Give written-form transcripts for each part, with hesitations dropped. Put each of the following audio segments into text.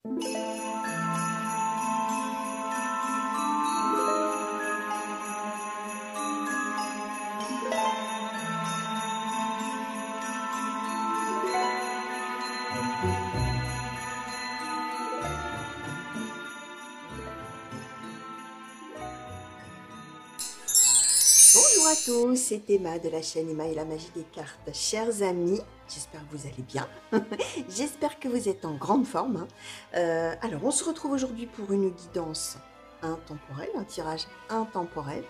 Bonjour à tous, c'est Emma de la chaîne Emma et la magie des cartes. Chers amis, j'espère que vous allez bien. J'espère que vous êtes en grande forme. Alors, on se retrouve aujourd'hui pour une guidance intemporelle, un tirage intemporel.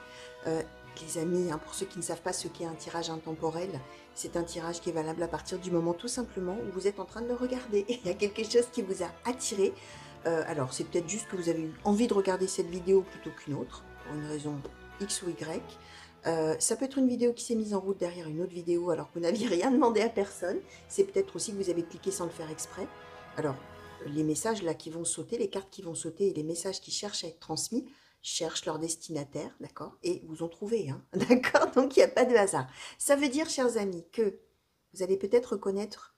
Les amis, pour ceux qui ne savent pas ce qu'est un tirage intemporel, c'est un tirage qui est valable à partir du moment tout simplement où vous êtes en train de le regarder. Il y a quelque chose qui vous a attiré. Alors, c'est peut-être juste que vous avez eu envie de regarder cette vidéo plutôt qu'une autre, pour une raison X ou Y. Ça peut être une vidéo qui s'est mise en route derrière une autre vidéo alors que vous n'aviez rien demandé à personne. C'est peut-être aussi que vous avez cliqué sans le faire exprès. Alors, les messages là qui vont sauter, les cartes qui vont sauter et les messages qui cherchent à être transmis, cherchent leur destinataire, d'accord? Et vous ont trouvé, hein, d'accord? Donc, il n'y a pas de hasard. Ça veut dire, chers amis, que vous allez peut-être reconnaître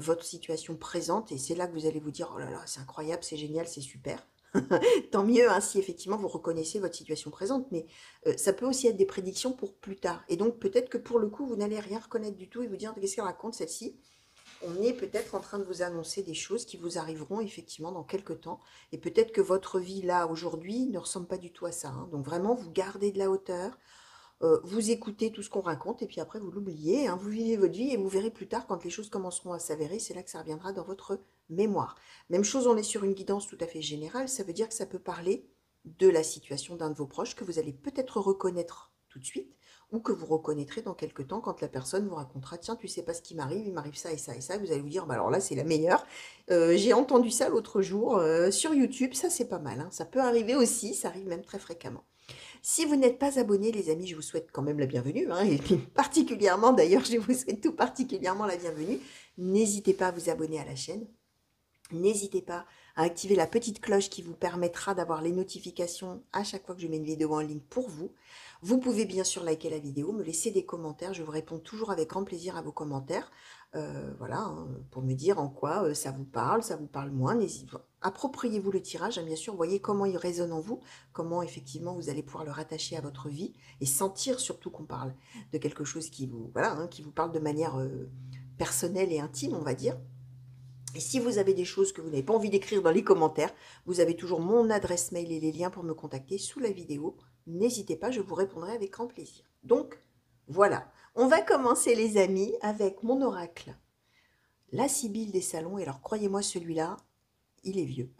votre situation présente et c'est là que vous allez vous dire, oh là là, c'est incroyable, c'est génial, c'est super. Tant mieux hein, si effectivement vous reconnaissez votre situation présente, mais ça peut aussi être des prédictions pour plus tard. Et donc peut-être que pour le coup, vous n'allez rien reconnaître du tout et vous dire qu'est-ce qu'elle raconte celle-ci. On est peut-être en train de vous annoncer des choses qui vous arriveront effectivement dans quelques temps. Et peut-être que votre vie là, aujourd'hui, ne ressemble pas du tout à ça. Hein. Donc vraiment, vous gardez de la hauteur, vous écoutez tout ce qu'on raconte et puis après vous l'oubliez, hein, vous vivez votre vie et vous verrez plus tard quand les choses commenceront à s'avérer, c'est là que ça reviendra dans votre mémoire. Même chose, on est sur une guidance tout à fait générale, ça veut dire que ça peut parler de la situation d'un de vos proches que vous allez peut-être reconnaître tout de suite ou que vous reconnaîtrez dans quelques temps quand la personne vous racontera, tiens, tu sais pas ce qui m'arrive, il m'arrive ça et ça et ça, et vous allez vous dire, bah alors là c'est la meilleure, j'ai entendu ça l'autre jour sur YouTube, ça c'est pas mal, hein. Ça peut arriver aussi, ça arrive même très fréquemment. Si vous n'êtes pas abonné, les amis, je vous souhaite quand même la bienvenue, hein, et puis particulièrement, d'ailleurs, je vous souhaite tout particulièrement la bienvenue. N'hésitez pas à vous abonner à la chaîne. N'hésitez pas à activer la petite cloche qui vous permettra d'avoir les notifications à chaque fois que je mets une vidéo en ligne pour vous. Vous pouvez bien sûr liker la vidéo, me laisser des commentaires. Je vous réponds toujours avec grand plaisir à vos commentaires. Voilà, hein, pour me dire en quoi ça vous parle moins. Appropriez-vous le tirage, hein, bien sûr. Voyez comment il résonne en vous, comment effectivement vous allez pouvoir le rattacher à votre vie et sentir surtout qu'on parle de quelque chose qui vous, voilà, hein, qui vous parle de manière personnelle et intime, on va dire. Et si vous avez des choses que vous n'avez pas envie d'écrire dans les commentaires, vous avez toujours mon adresse mail et les liens pour me contacter sous la vidéo. N'hésitez pas, je vous répondrai avec grand plaisir. Donc, voilà. On va commencer, les amis, avec mon oracle. La Sibylle des salons. Et alors, croyez-moi, celui-là, il est vieux.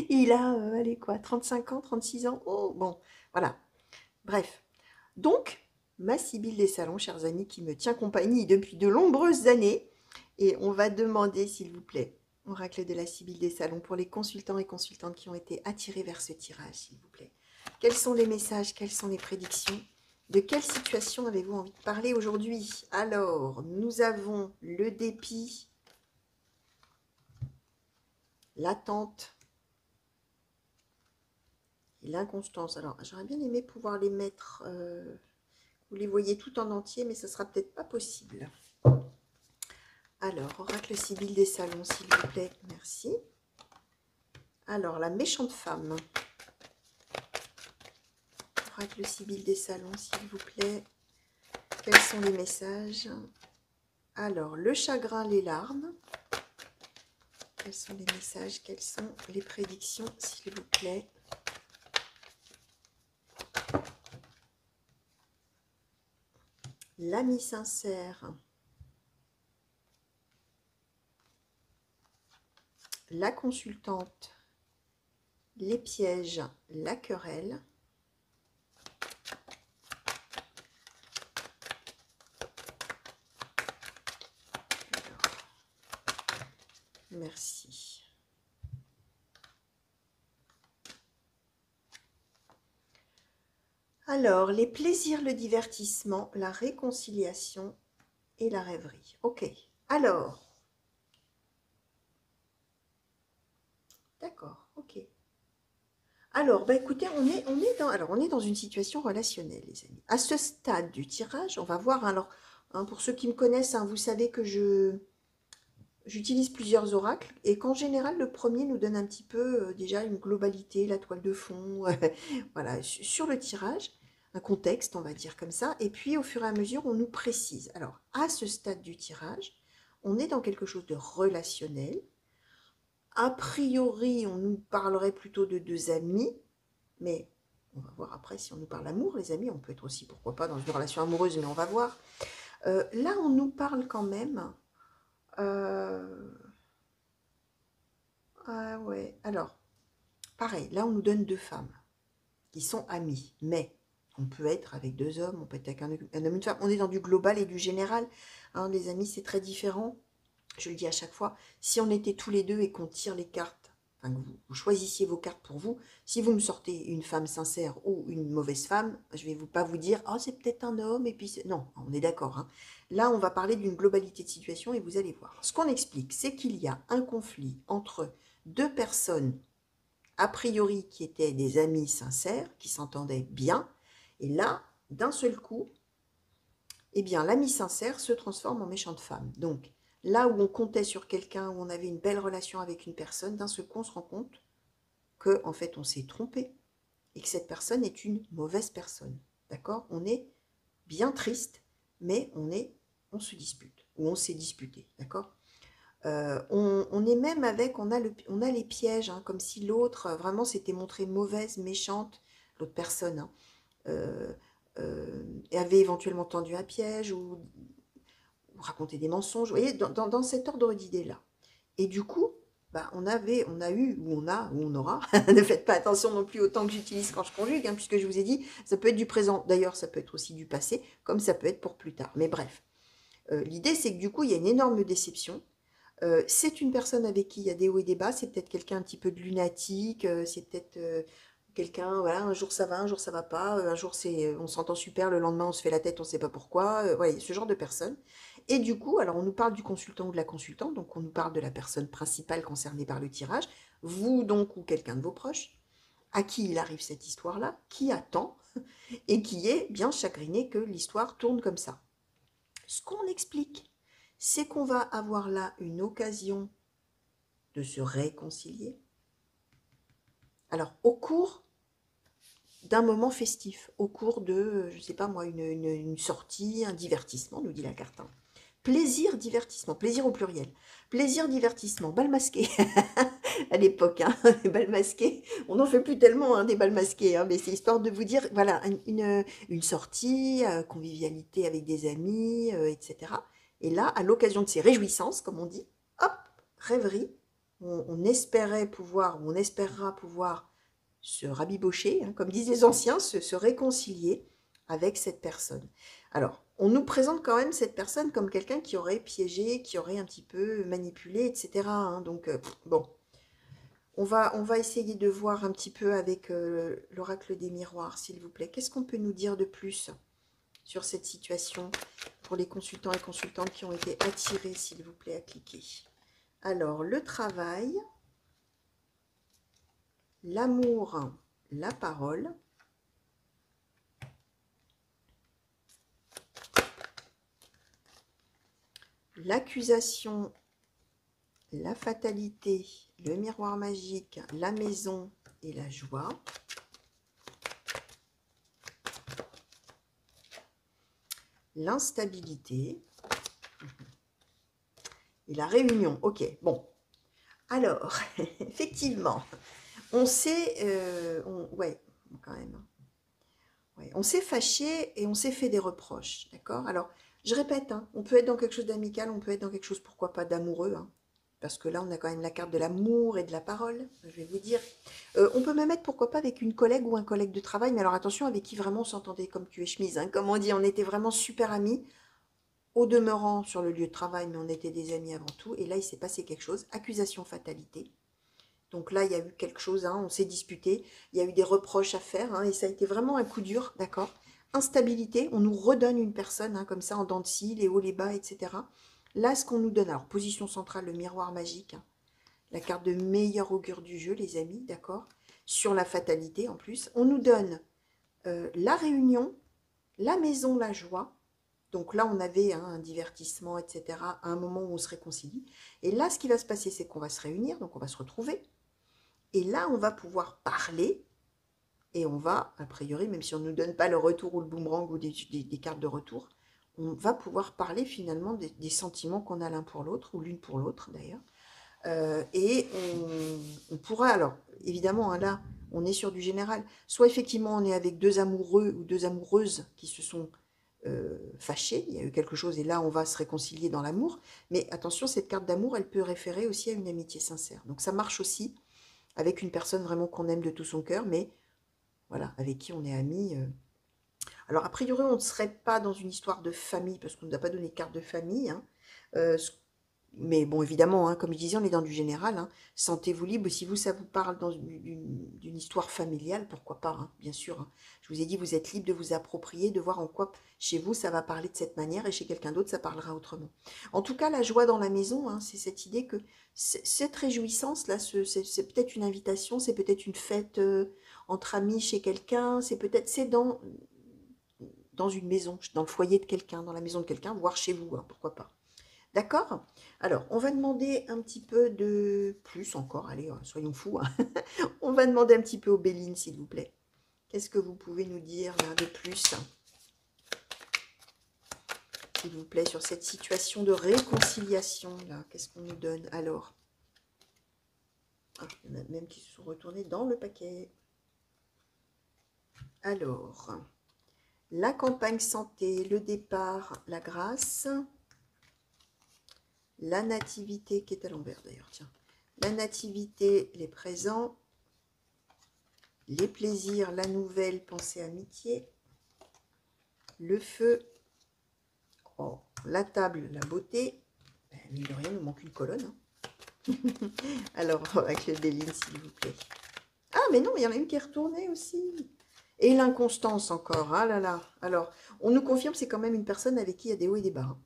Il a, allez quoi, 35 ans, 36 ans. Oh, bon, voilà. Bref. Donc, ma Sibylle des salons, chers amis, qui me tient compagnie depuis de nombreuses années. Et on va demander, s'il vous plaît, oracle de la Sibylle des salons, pour les consultants et consultantes qui ont été attirés vers ce tirage, s'il vous plaît. Quels sont les messages, quelles sont les prédictions? De quelle situation avez-vous envie de parler aujourd'hui? Alors, nous avons le dépit, l'attente et l'inconstance. Alors, j'aurais bien aimé pouvoir les mettre, vous les voyez tout en entier, mais ce sera peut-être pas possible. Alors, oracle Sibylle des salons, s'il vous plaît, merci. Alors, la méchante femme. Oracle Sibylle des salons, s'il vous plaît. Quels sont les messages? Alors, le chagrin, les larmes. Quels sont les messages? Quelles sont les prédictions, s'il vous plaît? L'ami sincère. La consultante, les pièges, la querelle. Alors, merci. Alors, les plaisirs, le divertissement, la réconciliation et la rêverie. Ok, alors... D'accord, ok. Alors, bah écoutez, on est dans une situation relationnelle, les amis. À ce stade du tirage, on va voir, alors, hein, pour ceux qui me connaissent, hein, vous savez que j'utilise plusieurs oracles et qu'en général, le premier nous donne un petit peu déjà une globalité, la toile de fond, voilà, sur le tirage, un contexte, on va dire comme ça. Et puis, au fur et à mesure, on nous précise. Alors, à ce stade du tirage, on est dans quelque chose de relationnel. A priori, on nous parlerait plutôt de deux amis, mais on va voir après si on nous parle amour, les amis. On peut être aussi, pourquoi pas, dans une relation amoureuse, mais on va voir. Là, on nous parle quand même. euh, Ah ouais, alors, pareil, là, on nous donne deux femmes qui sont amies, mais on peut être avec deux hommes, on peut être avec un homme, une femme. On est dans du global et du général. Hein, les amis, c'est très différent. Je le dis à chaque fois, si on était tous les deux et qu'on tire les cartes, enfin que vous choisissiez vos cartes pour vous, si vous me sortez une femme sincère ou une mauvaise femme, je vais pas vous dire, oh c'est peut-être un homme, et puis non, on est d'accord. Hein. Là, on va parler d'une globalité de situation et vous allez voir. Ce qu'on explique, c'est qu'il y a un conflit entre deux personnes, a priori qui étaient des amis sincères, qui s'entendaient bien, et là, d'un seul coup, eh bien, l'ami sincère se transforme en méchante femme. Donc, là où on comptait sur quelqu'un, où on avait une belle relation avec une personne, d'un seul coup, on se rend compte que, en fait, on s'est trompé et que cette personne est une mauvaise personne. D'accord? On est bien triste, mais on se dispute, ou on s'est disputé. D'accord? On est même avec, on a les pièges, hein, comme si l'autre vraiment s'était montrée mauvaise, méchante, l'autre personne, hein, euh, avait éventuellement tendu un piège ou raconté des mensonges, vous voyez, dans cet ordre d'idées-là. Et du coup, bah, on a eu, ou on aura, ne faites pas attention non plus au temps que j'utilise quand je conjugue, hein, puisque je vous ai dit, ça peut être du présent, d'ailleurs ça peut être aussi du passé, comme ça peut être pour plus tard. Mais bref, l'idée c'est que du coup, il y a une énorme déception. C'est une personne avec qui il y a des hauts et des bas, c'est peut-être quelqu'un un petit peu de lunatique, c'est peut-être quelqu'un, voilà, un jour ça va, un jour ça va pas, un jour on s'entend super, le lendemain on se fait la tête, on sait pas pourquoi, ouais, ce genre de personne. Et du coup, alors on nous parle du consultant ou de la consultante, donc on nous parle de la personne principale concernée par le tirage, vous donc ou quelqu'un de vos proches, à qui il arrive cette histoire-là, qui attend et qui est bien chagriné que l'histoire tourne comme ça. Ce qu'on explique, c'est qu'on va avoir là une occasion de se réconcilier. Alors, au cours d'un moment festif, au cours de, je ne sais pas moi, une sortie, un divertissement, nous dit la carte. Hein. Plaisir, divertissement, plaisir au pluriel. Plaisir, divertissement, bal masqué. À l'époque, hein, les bals masqués, on n'en fait plus tellement hein, des bals masqués, hein, mais c'est histoire de vous dire, voilà, une sortie, convivialité avec des amis, etc. Et là, à l'occasion de ces réjouissances, comme on dit, hop, rêverie, on espérait pouvoir, ou on espérera pouvoir se rabibocher, hein, comme disent les anciens, se réconcilier avec cette personne. Alors, on nous présente quand même cette personne comme quelqu'un qui aurait piégé, qui aurait un petit peu manipulé, etc. Hein, donc, bon, on va essayer de voir un petit peu avec l'oracle des miroirs, s'il vous plaît. Qu'est-ce qu'on peut nous dire de plus sur cette situation pour les consultants et consultantes qui ont été attirés, s'il vous plaît, à cliquer. Alors, le travail, l'amour, la parole, l'accusation, la fatalité, le miroir magique, la maison et la joie. L'instabilité et la réunion. Ok, bon. Alors, effectivement, on s'est... ouais, quand même. Ouais, on s'est fâché et on s'est fait des reproches, d'accord? Alors, je répète, hein, on peut être dans quelque chose d'amical, on peut être dans quelque chose, pourquoi pas, d'amoureux, hein, parce que là, on a quand même la carte de l'amour et de la parole, je vais vous dire. On peut même être, pourquoi pas, avec une collègue ou un collègue de travail, mais alors attention, avec qui vraiment on s'entendait comme tu es chemise, hein, comme on dit, on était vraiment super amis, au demeurant sur le lieu de travail, mais on était des amis avant tout, et là, il s'est passé quelque chose, accusation, fatalité. Donc là, il y a eu quelque chose, hein, on s'est disputé, il y a eu des reproches à faire, hein, et ça a été vraiment un coup dur, d'accord? Instabilité, on nous redonne une personne, hein, comme ça, en dents de scie, les hauts, les bas, etc. Là, ce qu'on nous donne, alors position centrale, le miroir magique, hein, la carte de meilleur augure du jeu, les amis, d'accord? Sur la fatalité, en plus, on nous donne la réunion, la maison, la joie, Donc là, on avait hein, un divertissement, etc., à un moment où on se réconcilie. Et là, ce qui va se passer, c'est qu'on va se réunir, donc on va se retrouver. Et là, on va pouvoir parler, et on va, a priori, même si on ne nous donne pas le retour ou le boomerang ou des cartes de retour, on va pouvoir parler finalement des sentiments qu'on a l'un pour l'autre, ou l'une pour l'autre d'ailleurs. Et on pourra, alors évidemment, hein, là, on est sur du général. Soit effectivement, on est avec deux amoureux ou deux amoureuses qui se sont fâchés, il y a eu quelque chose et là, on va se réconcilier dans l'amour. Mais attention, cette carte d'amour, elle peut référer aussi à une amitié sincère. Donc ça marche aussi avec une personne vraiment qu'on aime de tout son cœur, mais voilà, avec qui on est amis. Alors, a priori, on ne serait pas dans une histoire de famille, parce qu'on ne nous a pas donné de carte de famille, hein. Euh, mais bon, évidemment, hein, comme je disais, on est dans du général, hein. Sentez-vous libre. Si vous, ça vous parle d'une histoire familiale, pourquoi pas, hein, bien sûr, hein. Je vous ai dit, vous êtes libre de vous approprier, de voir en quoi, chez vous, ça va parler de cette manière, et chez quelqu'un d'autre, ça parlera autrement. En tout cas, la joie dans la maison, hein, c'est cette idée que cette réjouissance-là, c'est peut-être une invitation, c'est peut-être une fête entre amis chez quelqu'un, c'est dans une maison, dans le foyer de quelqu'un, dans la maison de quelqu'un, voire chez vous, hein, pourquoi pas. D'accord? Alors, on va demander un petit peu de plus encore, allez, soyons fous, hein. On va demander un petit peu aux Béline, s'il vous plaît. Qu'est-ce que vous pouvez nous dire là, de plus, s'il vous plaît, sur cette situation de réconciliation, là? Qu'est-ce qu'on nous donne alors? Ah, il y en a même qui se sont retournés dans le paquet. Alors, la campagne santé, le départ, la grâce, la nativité, qui est à l'envers d'ailleurs, tiens. La nativité, les présents, les plaisirs, la nouvelle, pensée, amitié, le feu, oh, la table, la beauté, ben, mine de rien, il nous manque une colonne, hein. Alors, avec le déline, s'il vous plaît. Ah, mais non, il y en a une qui est retournée aussi. Et l'inconstance encore, ah là là. Alors, on nous confirme que c'est quand même une personne avec qui il y a des hauts et des bas, hein.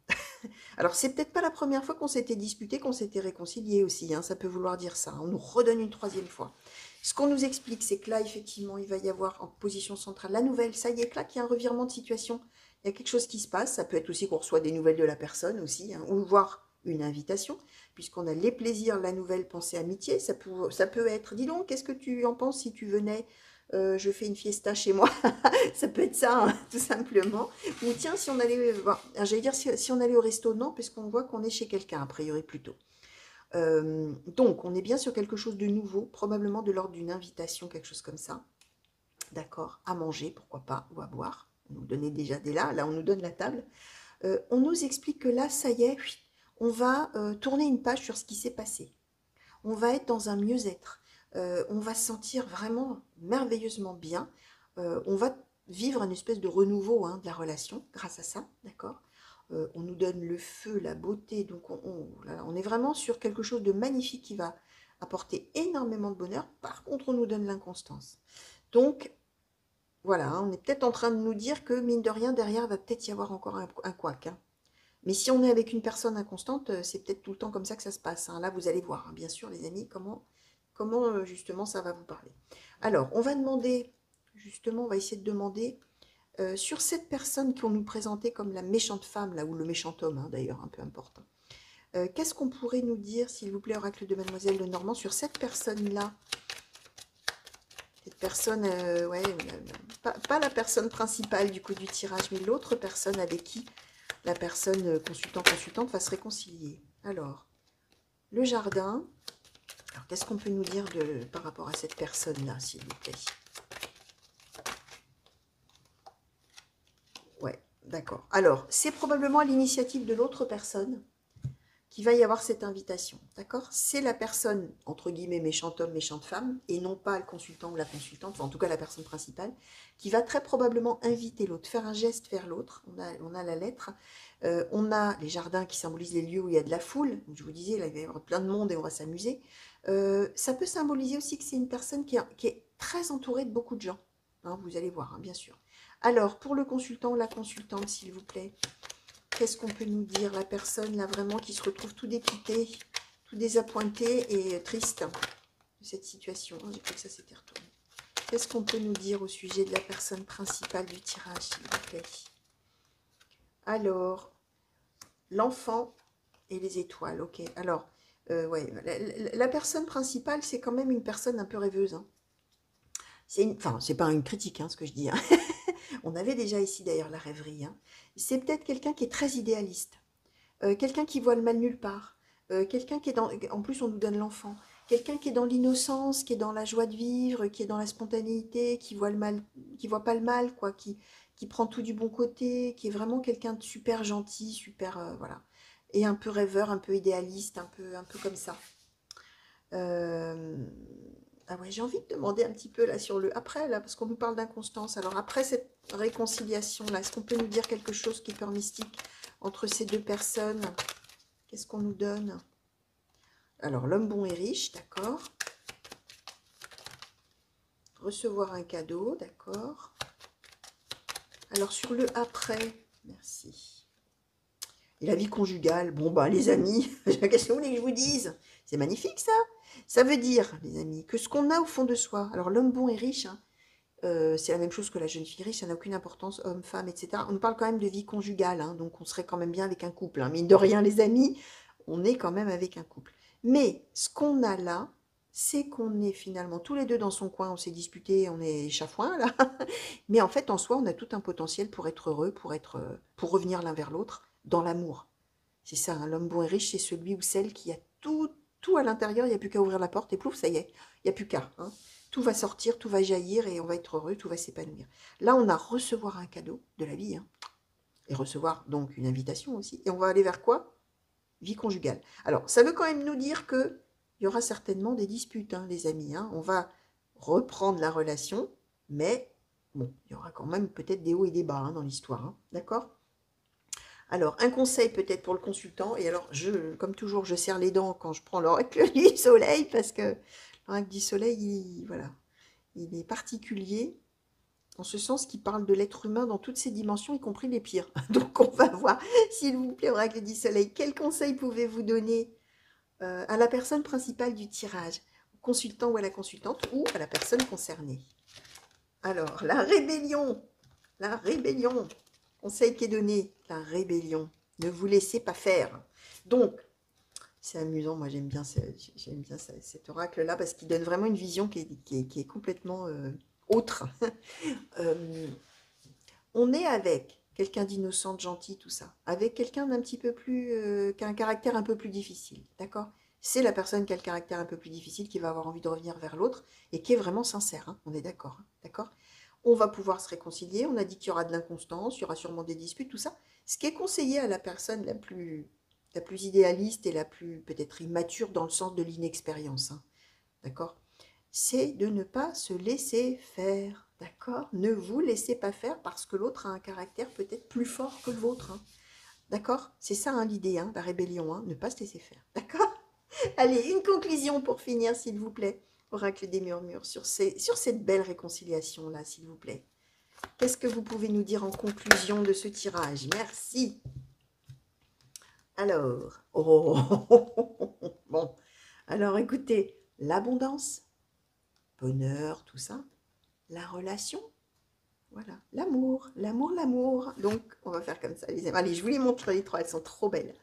Alors, c'est peut-être pas la première fois qu'on s'était disputé, qu'on s'était réconcilié aussi, hein, ça peut vouloir dire ça. On nous redonne une troisième fois. Ce qu'on nous explique, c'est que là, effectivement, il va y avoir en position centrale la nouvelle. Ça y est, là, qu'il y a un revirement de situation. Il y a quelque chose qui se passe. Ça peut être aussi qu'on reçoit des nouvelles de la personne aussi, hein, ou voir une invitation, puisqu'on a les plaisirs, la nouvelle, pensée, amitié. Ça peut être, dis donc, qu'est-ce que tu en penses si tu venais je fais une fiesta chez moi. Ça peut être ça, hein, tout simplement. Ou tiens, si on allait, bon, j'allais dire si on allait au resto, non, puisqu'on voit qu'on est chez quelqu'un, a priori plutôt. Donc, on est bien sur quelque chose de nouveau, probablement de l'ordre d'une invitation, quelque chose comme ça. D'accord, à manger, pourquoi pas, ou à boire. On nous donnait déjà des là on nous donne la table. On nous explique que là, ça y est, on va tourner une page sur ce qui s'est passé. On va être dans un mieux-être. On va se sentir vraiment merveilleusement bien. On va vivre une espèce de renouveau hein, de la relation grâce à ça, d'accord. On nous donne le feu, la beauté, donc on est vraiment sur quelque chose de magnifique qui va apporter énormément de bonheur. Par contre, on nous donne l'inconstance. Donc, voilà, hein, on est peut-être en train de nous dire que, mine de rien, derrière, va peut-être y avoir encore un couac, hein. Mais si on est avec une personne inconstante, c'est peut-être tout le temps comme ça que ça se passe, hein. Là, vous allez voir, hein, bien sûr, les amis, comment justement ça va vous parler. Alors, on va demander, justement, on va essayer de demander sur cette personne qu'on nous présentait comme la méchante femme, là, ou le méchant homme, hein, d'ailleurs, un peu important. Qu'est-ce qu'on pourrait nous dire, s'il vous plaît, oracle de Mademoiselle Lenormand, sur cette personne-là? Cette personne, ouais, pas la personne principale du coup du tirage, mais l'autre personne avec qui la personne consultante va se réconcilier. Alors, le jardin. Alors, qu'est-ce qu'on peut nous dire par rapport à cette personne-là, s'il vous plaît? Ouais, d'accord. Alors, c'est probablement à l'initiative de l'autre personne qu'il va y avoir cette invitation, d'accord? C'est la personne, entre guillemets, méchant homme, méchante femme, et non pas le consultant ou la consultante, enfin en tout cas la personne principale, qui va très probablement inviter l'autre, faire un geste vers l'autre. On a la lettre, on a les jardins qui symbolisent les lieux où il y a de la foule. Donc, je vous disais, là, il va y avoir plein de monde et on va s'amuser. Ça peut symboliser aussi que c'est une personne qui est très entourée de beaucoup de gens. Hein, vous allez voir, hein, bien sûr. Alors, pour le consultant ou la consultante, s'il vous plaît, qu'est-ce qu'on peut nous dire? La personne, là, vraiment, qui se retrouve tout dépité, tout désappointé et triste de cette situation. Oh, j'ai cru que ça s'était retourné. Qu'est-ce qu'on peut nous dire au sujet de la personne principale du tirage, s'il vous plaît? Alors, l'enfant et les étoiles, ok. Alors, ouais, la personne principale, c'est quand même une personne un peu rêveuse, hein. Enfin, c'est pas une critique, hein, ce que je dis, hein. On avait déjà ici d'ailleurs la rêverie, hein. C'est peut-être quelqu'un qui est très idéaliste, quelqu'un qui voit le mal nulle part, quelqu'un qui est dans... En plus, on nous donne l'enfant. Quelqu'un qui est dans l'innocence, qui est dans la joie de vivre, qui est dans la spontanéité, qui voit le mal, qui voit pas le mal, quoi, qui prend tout du bon côté, qui est vraiment quelqu'un de super gentil, super, voilà. Et un peu rêveur, un peu idéaliste, un peu comme ça. Euh, Ah ouais, j'ai envie de demander un petit peu là sur le après, là, parce qu'on nous parle d'inconstance. Alors après cette réconciliation-là, est-ce qu'on peut nous dire quelque chose qui est peur mystique entre ces deux personnes? Qu'est-ce qu'on nous donne? Alors, l'homme bon et riche, d'accord. Recevoir un cadeau, d'accord. Alors, sur le après, merci. Et la vie conjugale, bon, bah, les amis, qu'est-ce que vous voulez que je vous dise? C'est magnifique, ça. Ça veut dire, les amis, que ce qu'on a au fond de soi, alors l'homme bon et riche, hein, c'est la même chose que la jeune fille riche, ça n'a aucune importance, homme, femme, etc. On nous parle quand même de vie conjugale, hein, donc on serait quand même bien avec un couple, hein. Mine de rien, les amis, on est quand même avec un couple. Mais ce qu'on a là, c'est qu'on est finalement tous les deux dans son coin, on s'est disputé, on est chafouin là. Mais en fait, en soi, on a tout un potentiel pour être heureux, pour revenir l'un vers l'autre dans l'amour. C'est ça, hein, l'homme bon et riche, c'est celui ou celle qui a tout à l'intérieur, il n'y a plus qu'à ouvrir la porte et plouf, ça y est, il n'y a plus qu'à, hein. Tout va sortir, tout va jaillir et on va être heureux, tout va s'épanouir. Là, on a recevoir un cadeau de la vie, hein, et recevoir donc une invitation aussi. Et on va aller vers quoi? Vie conjugale. Alors, ça veut quand même nous dire que il y aura certainement des disputes, hein, les amis, hein. On va reprendre la relation, mais bon, il y aura quand même peut-être des hauts et des bas, hein, dans l'histoire, hein, d'accord? Alors, un conseil peut-être pour le consultant, et alors, comme toujours, je serre les dents quand je prends l'oracle du soleil, parce que l'oracle du soleil, voilà, il est particulier, en ce sens qu'il parle de l'être humain dans toutes ses dimensions, y compris les pires. Donc, on va voir, s'il vous plaît, oracle du soleil, quel conseil pouvez-vous donner à la personne principale du tirage, au consultant ou à la consultante, ou à la personne concernée? Alors, la rébellion, conseil qui est donné, la rébellion. Ne vous laissez pas faire. Donc, c'est amusant, moi j'aime bien, cet oracle-là, parce qu'il donne vraiment une vision qui est complètement autre. Euh, on est avec quelqu'un d'innocent, de gentil, tout ça, avec quelqu'un d'un petit peu plus, qui a un caractère un peu plus difficile, d'accord? C'est la personne qui a le caractère un peu plus difficile qui va avoir envie de revenir vers l'autre et qui est vraiment sincère, hein, on est d'accord, hein, d'accord? On va pouvoir se réconcilier, on a dit qu'il y aura de l'inconstance, il y aura sûrement des disputes, tout ça. Ce qui est conseillé à la personne la plus idéaliste et la plus peut-être immature dans le sens de l'inexpérience, hein, d'accord? C'est de ne pas se laisser faire, d'accord? Ne vous laissez pas faire parce que l'autre a un caractère peut-être plus fort que le vôtre, hein, d'accord? C'est ça, hein, l'idée, hein, la rébellion, hein, ne pas se laisser faire, d'accord? Allez, une conclusion pour finir, s'il vous plaît. Oracle des murmures, sur cette belle réconciliation-là, s'il vous plaît. Qu'est-ce que vous pouvez nous dire en conclusion de ce tirage? Merci. Alors, oh, bon, alors écoutez, l'abondance, bonheur, tout ça, la relation, voilà, l'amour. Donc, on va faire comme ça, les amis. Allez, je vous les montre les trois, elles sont trop belles.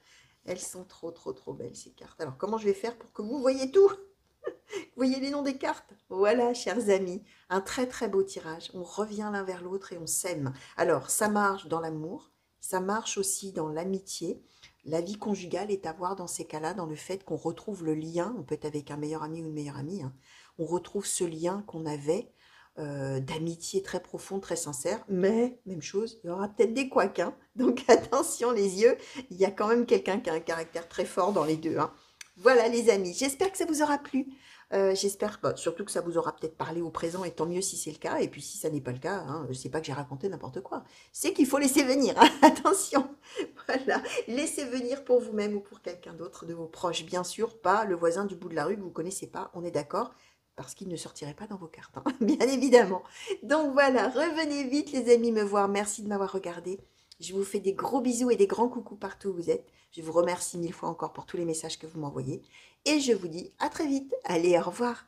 Elles sont trop belles, ces cartes. Alors, comment je vais faire pour que vous voyez tout? Vous voyez les noms des cartes? Voilà, chers amis, un très beau tirage. On revient l'un vers l'autre et on s'aime. Alors, ça marche dans l'amour, ça marche aussi dans l'amitié. La vie conjugale est à voir dans ces cas-là, dans le fait qu'on retrouve le lien, on peut être avec un meilleur ami ou une meilleure amie, hein. On retrouve ce lien qu'on avait d'amitié très profonde, très sincère, mais même chose, il y aura peut-être des couacs, hein. Donc attention les yeux, il y a quand même quelqu'un qui a un caractère très fort dans les deux, hein. Voilà les amis, j'espère que ça vous aura plu. J'espère surtout que ça vous aura peut-être parlé au présent, et tant mieux si c'est le cas. Et puis si ça n'est pas le cas, hein, sais pas que j'ai raconté n'importe quoi. C'est qu'il faut laisser venir, hein. Attention, voilà, laissez venir pour vous-même ou pour quelqu'un d'autre de vos proches, bien sûr, pas le voisin du bout de la rue que vous connaissez pas, on est d'accord, parce qu'il ne sortirait pas dans vos cartes, hein, bien évidemment. Donc voilà, revenez vite les amis me voir, merci de m'avoir regardé. Je vous fais des gros bisous et des grands coucous partout où vous êtes. Je vous remercie 1000 fois encore pour tous les messages que vous m'envoyez. Et je vous dis à très vite. Allez, au revoir.